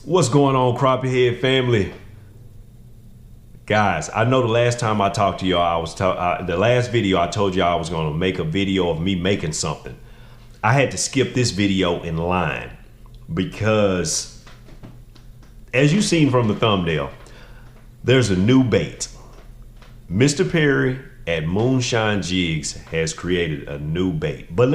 What's going on, Crappie Head family? Guys, I know the last time I talked to y'all, the last video I told y'all I was going to make a video of me making something. I had to skip this video in line because, as you've seen from the thumbnail, there's a new bait. Mr. Perry at Moonshine Jigs has created a new bait. But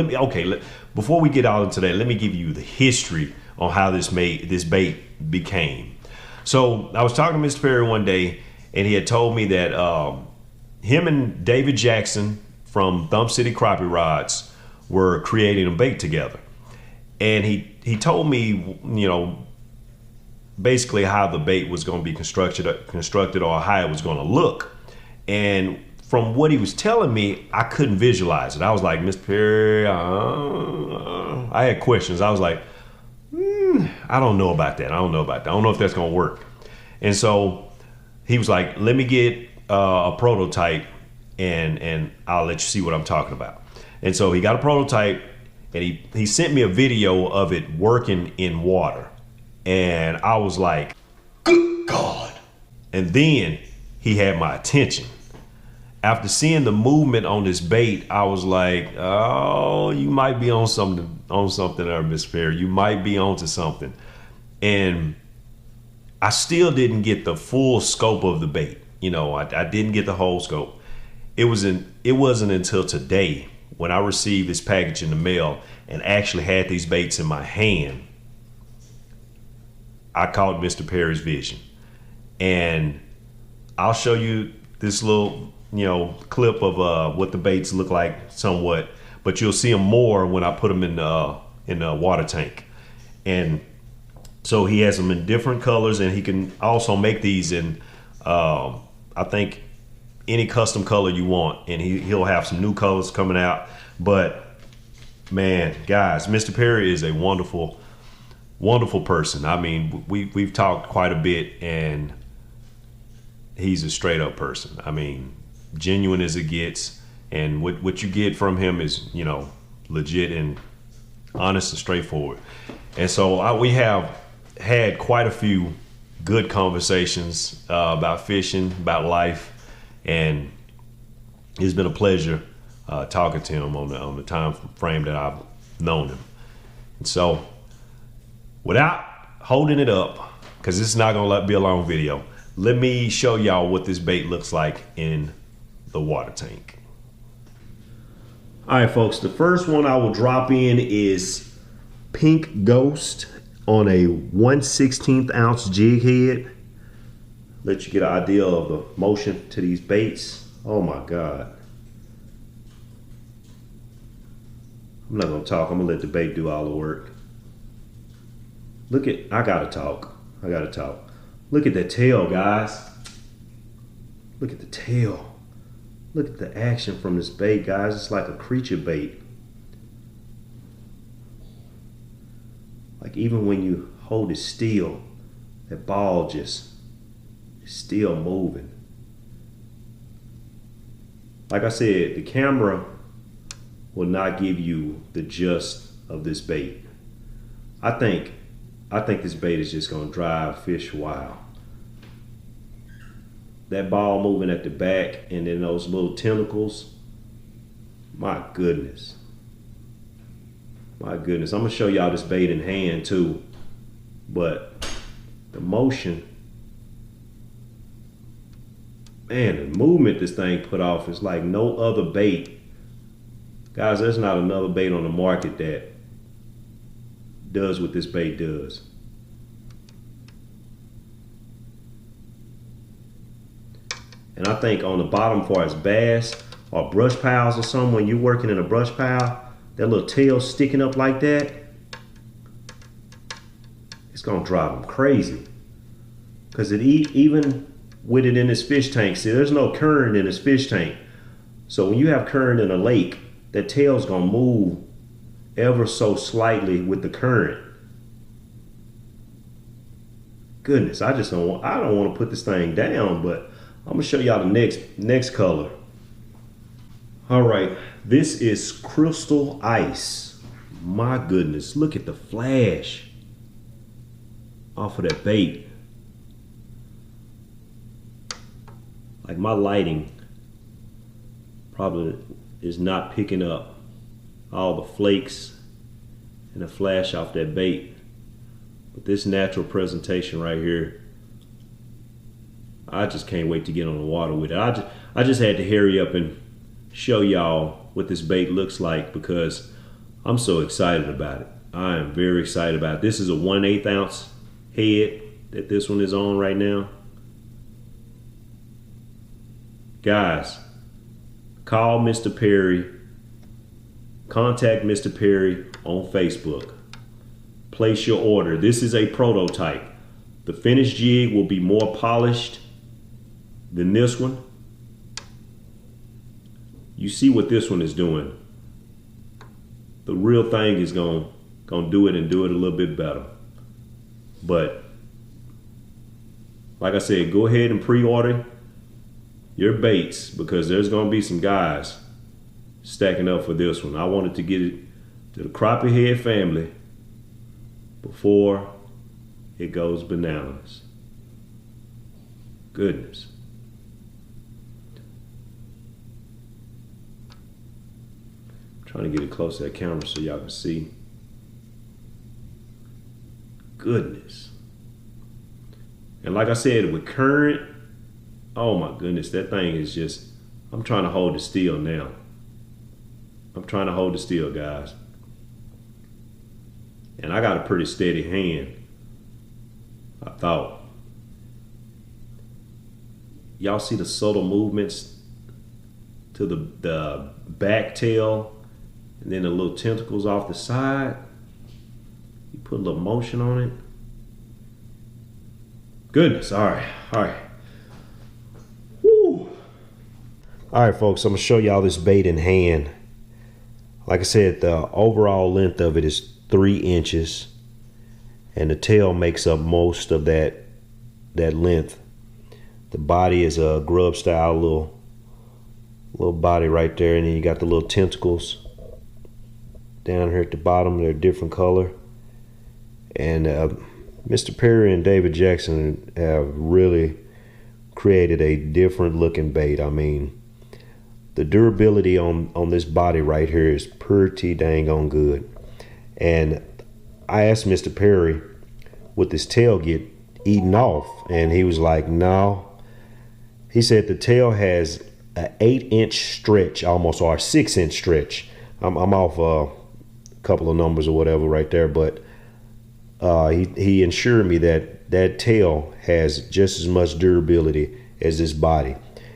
before we get out into that, let me give you the history on how this bait became. So I was talking to Mr. Perry one day, and he had told me that him and David Jackson from Thumb City Crappie Rods were creating a bait together. And he told me, you know, basically how the bait was going to be constructed or how it was going to look. And from what he was telling me, I couldn't visualize it. I was like, Mr. Perry, I had questions. I was like, I don't know about that. I don't know if that's going to work. And so he was like, let me get a prototype and I'll let you see what I'm talking about. And so he got a prototype and he sent me a video of it working in water. And I was like, good God. And then he had my attention. After seeing the movement on this bait, I was like, oh, you might be on something there, Miss Perry. You might be onto something. And I still didn't get the full scope of the bait. You know, I didn't get the whole scope. It wasn't until today when I received this package in the mail and actually had these baits in my hand, I caught Mr. Perry's vision. And I'll show you this little, clip of what the baits look like somewhat, but you'll see them more when I put them in the water tank. And so he has them in different colors, and he can also make these in, I think, any custom color you want. And he'll have some new colors coming out. But man, guys, Mr. Perry is a wonderful, wonderful person. I mean, we've talked quite a bit, and he's a straight up person. I mean, genuine as it gets, and what you get from him is, legit and honest and straightforward. And so we have had quite a few good conversations about fishing, about life, and it's been a pleasure talking to him on the time frame that I've known him. And so, without holding it up, because this is not gonna be a long video, let me show y'all what this bait looks like in the water tank. All right, folks, the first one I will drop in is Pink Ghost on a 1/16 ounce jig head. Let you get an idea of the motion to these baits. Oh my God. I'm not gonna talk, I'm gonna let the bait do all the work. I gotta talk. Look at that tail, guys. Look at the tail. Look at the action from this bait, guys. It's like a creature bait. Like even when you hold it still, that ball just is still moving. Like I said, the camera will not give you the gist of this bait. I think this bait is just gonna drive fish wild. That ball moving at the back and then those little tentacles. My goodness. My goodness. I'm gonna show y'all this bait in hand too. But the motion, man, the movement this thing put off is like no other bait. Guys, there's not another bait on the market that does what this bait does. And I think on the bottom, for as bass or brush piles or something, when you're working in a brush pile, that little tail sticking up like that, it's gonna drive them crazy. Because even with it in this fish tank, see, there's no current in this fish tank. So when you have current in a lake, that tail's gonna move ever so slightly with the current. Goodness, I don't want to put this thing down, but I'm gonna show y'all the next color. All right, this is Crystal Ice. My goodness, look at the flash. off of that bait. Like my lighting probably is not picking up all the flakes and the flash off that bait. But this natural presentation right here, I just can't wait to get on the water with it. I just had to hurry up and show y'all what this bait looks like because I'm so excited about it. I am very excited about it. This is a 1/8 ounce head that this one is on right now. Guys, call Mr. Perry, contact Mr. Perry on Facebook. Place your order. This is a prototype. The finished jig will be more polished than this one. You see what this one is doing. The real thing is gonna do it and do it a little bit better. But like I said, go ahead and pre-order your baits because there's gonna be some guys stacking up for this one. I wanted to get it to the crappie head family before it goes bananas. Goodness. I'm trying to get it close to that camera so y'all can see. Goodness. And like I said, with current, oh my goodness, that thing is just, I'm trying to hold it still now. I'm trying to hold it still, guys. And I got a pretty steady hand, I thought. Y'all see the subtle movements to the back tail and then the little tentacles off the side? You put a little motion on it. Goodness, all right. Woo. All right, folks, I'm gonna show y'all this bait in hand. Like I said, the overall length of it is 3 inches, and the tail makes up most of that length. The body is a grub style little body right there, and then you got the little tentacles down here at the bottom. They're a different color. And Mr. Perry and David Jackson have really created a different looking bait. I mean, the durability on this body right here is pretty dang on good. And I asked Mr. Perry, would this tail get eaten off? And he was like, no. He said the tail has an 8-inch stretch almost, or a 6-inch stretch. I'm off a couple of numbers or whatever right there, but he assured me that tail has just as much durability as this body.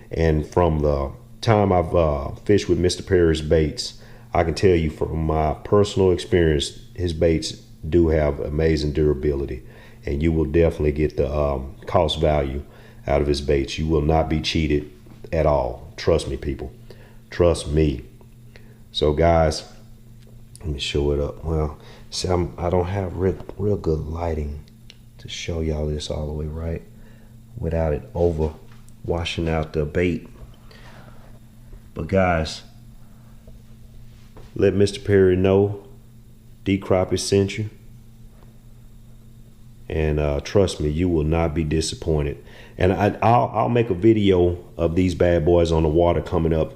And from the time I've fished with Mr. Perry's baits, I can tell you from my personal experience, his baits do have amazing durability, and you will definitely get the cost value out of his baits. You will not be cheated at all. Trust me, people. Trust me. So guys, let me show it up. Well, see, I don't have real good lighting to show y'all this all the way right without it over washing out the bait. But guys, let Mr. Perry know D Crappie sent you, and trust me, you will not be disappointed. And I'll make a video of these bad boys on the water coming up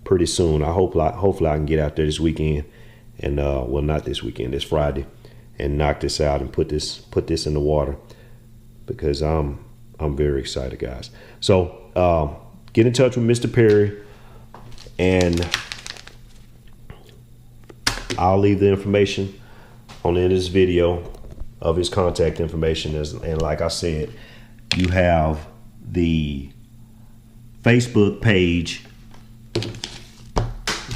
pretty soon. Hopefully I can get out there this weekend, and well, not this weekend, this Friday, and knock this out and put this in the water, because I'm very excited, guys. So get in touch with Mr. Perry, and I'll leave the information on the end of this video of his contact information. And like I said, you have the Facebook page. Oh,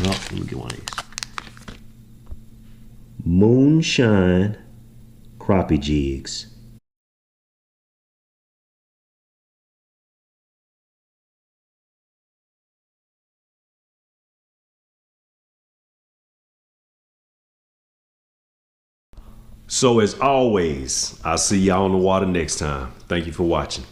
let me get one of these. Moonshine Crappie Jigs. So as always, I'll see y'all on the water next time. Thank you for watching.